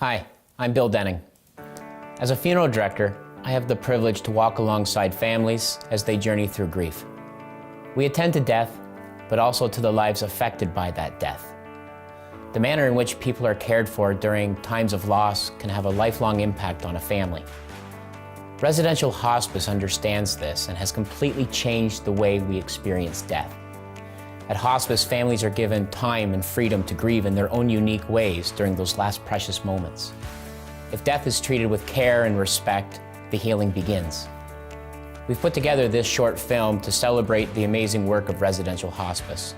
Hi, I'm Bill Denning. As a funeral director, I have the privilege to walk alongside families as they journey through grief. We attend to death, but also to the lives affected by that death. The manner in which people are cared for during times of loss can have a lifelong impact on a family. Residential hospice understands this and has completely changed the way we experience death. At hospice, families are given time and freedom to grieve in their own unique ways during those last precious moments. If death is treated with care and respect, the healing begins. We've put together this short film to celebrate the amazing work of residential hospice.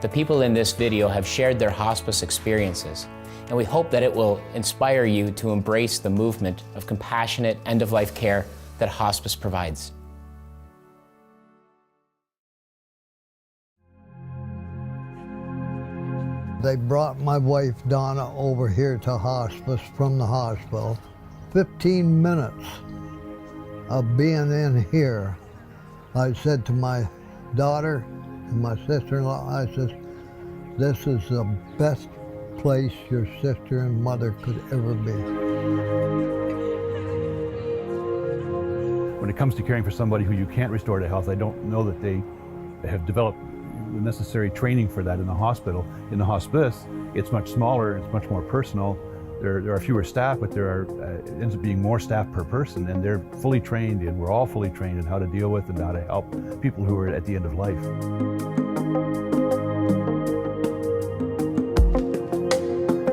The people in this video have shared their hospice experiences, and we hope that it will inspire you to embrace the movement of compassionate end-of-life care that hospice provides. They brought my wife Donna over here to hospice from the hospital. 15 minutes of being in here, I said to my daughter and my sister-in-law, I said, this is the best place your sister and mother could ever be. When it comes to caring for somebody who you can't restore to health, I don't know that they have developed the necessary training for that in the hospital. In the hospice, it's much smaller, it's much more personal. There are fewer staff, but it ends up being more staff per person, and they're fully trained, and we're all fully trained in how to deal with and how to help people who are at the end of life.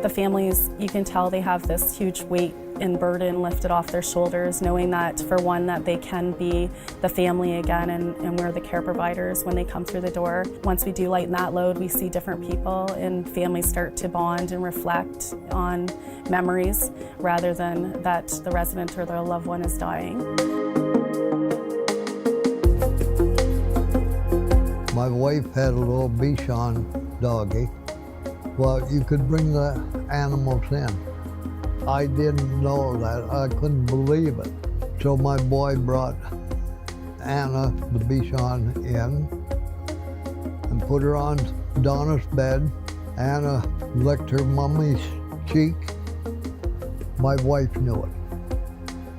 The families, you can tell they have this huge weight and burden lifted off their shoulders, knowing that, for one, that they can be the family again, and we're the care providers when they come through the door. Once we do lighten that load, we see different people, and families start to bond and reflect on memories rather than that the resident or their loved one is dying. My wife had a little Bichon doggy. Well, you could bring the animals in. I didn't know that. I couldn't believe it. So my boy brought Anna, the Bichon, in and put her on Donna's bed. Anna licked her mummy's cheek. My wife knew it.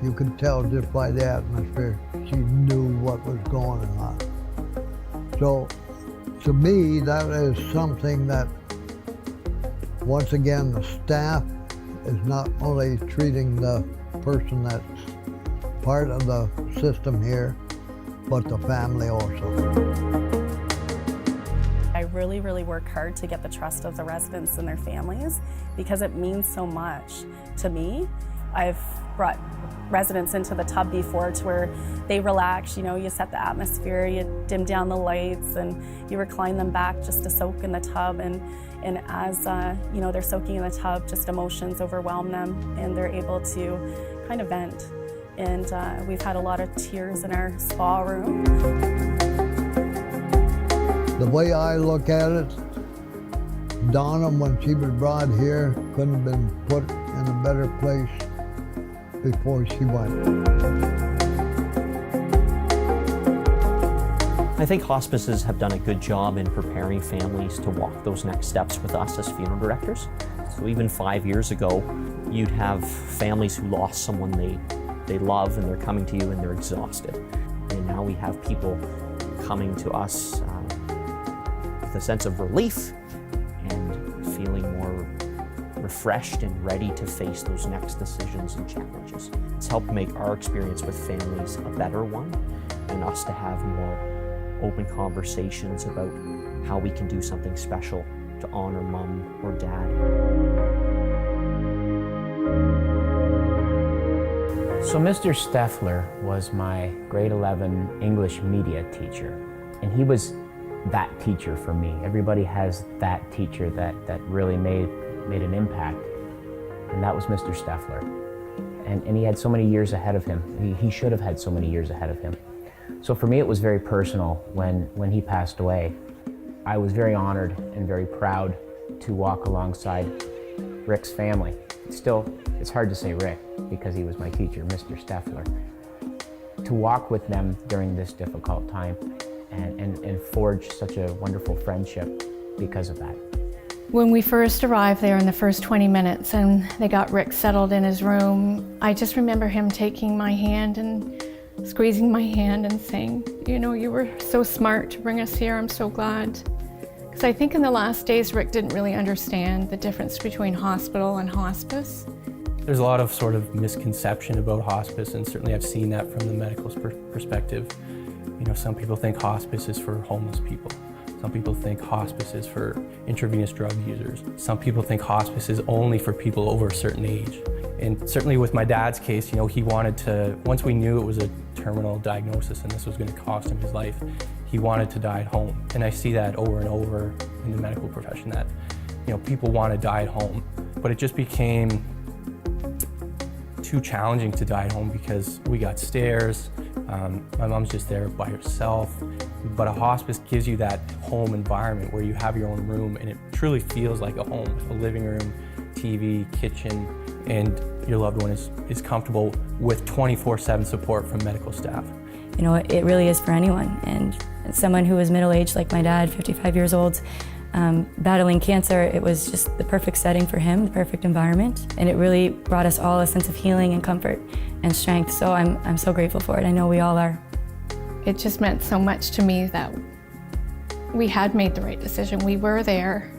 You could tell just by the atmosphere. She knew what was going on. So to me, that is something that, once again, the staff is not only treating the person that's part of the system here, but the family also. I really work hard to get the trust of the residents and their families because it means so much to me. I've brought residents into the tub before to where they relax, you set the atmosphere, you dim down the lights, and you recline them back just to soak in the tub. And as they're soaking in the tub, just emotions overwhelm them and they're able to kind of vent. And we've had a lot of tears in our spa room. The way I look at it, Donna, when she was brought here, couldn't have been put in a better place before she went. I think hospices have done a good job in preparing families to walk those next steps with us as funeral directors. So even 5 years ago, you'd have families who lost someone they love and they're coming to you and they're exhausted. And now we have people coming to us with a sense of relief and feeling more refreshed and ready to face those next decisions and challenges. It's helped make our experience with families a better one and us to have more open conversations about how we can do something special to honor mom or dad. So Mr. Steffler was my grade 11 English media teacher, and he was that teacher for me. Everybody has that teacher that really made an impact, and that was Mr. Steffler. And he had so many years ahead of him. He should have had so many years ahead of him. So for me, it was very personal when he passed away. I was very honored and very proud to walk alongside Rick's family. It's hard to say Rick because he was my teacher, Mr. Steffler. To walk with them during this difficult time and forge such a wonderful friendship because of that. When we first arrived there in the first 20 minutes and they got Rick settled in his room, I just remember him taking my hand and squeezing my hand and saying, you know, you were so smart to bring us here, I'm so glad. Because I think in the last days, Rick didn't really understand the difference between hospital and hospice. There's a lot of sort of misconception about hospice, and certainly I've seen that from the medical perspective. You know, some people think hospice is for homeless people. Some people think hospice is for intravenous drug users. Some people think hospice is only for people over a certain age. And certainly with my dad's case, you know, he wanted to, once we knew it was a terminal diagnosis and this was going to cost him his life, he wanted to die at home. And I see that over and over in the medical profession that, you know, people want to die at home. But it just became too challenging to die at home because we got stairs. My mom's just there by herself. But a hospice gives you that home environment where you have your own room and it truly feels like a home with a living room, TV, kitchen, and your loved one is comfortable with 24/7 support from medical staff. You know, it really is for anyone. And as someone who was middle-aged like my dad, 55 years old, battling cancer, it was just the perfect setting for him, the perfect environment. And it really brought us all a sense of healing and comfort and strength. So I'm so grateful for it. I know we all are. It just meant so much to me that we had made the right decision. We were there,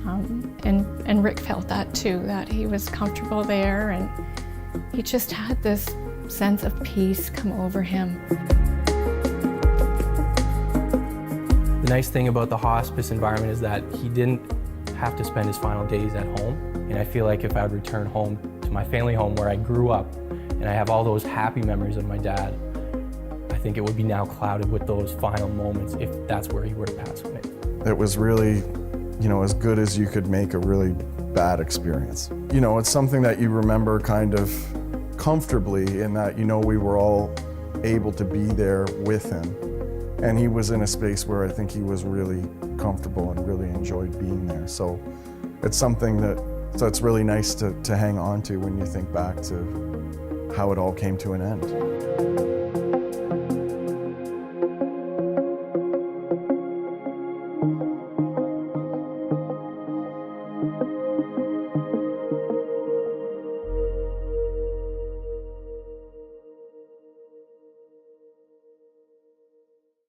and Rick felt that too, that he was comfortable there, and he just had this sense of peace come over him. The nice thing about the hospice environment is that he didn't have to spend his final days at home. And I feel like if I would return home to my family home where I grew up, and I have all those happy memories of my dad, I think it would be now clouded with those final moments if that's where he were to pass away. It was really, you know, as good as you could make a really bad experience. You know, it's something that you remember kind of comfortably in that, you know, we were all able to be there with him. And he was in a space where I think he was really comfortable and really enjoyed being there. So it's something that's really nice to hang on to when you think back to how it all came to an end.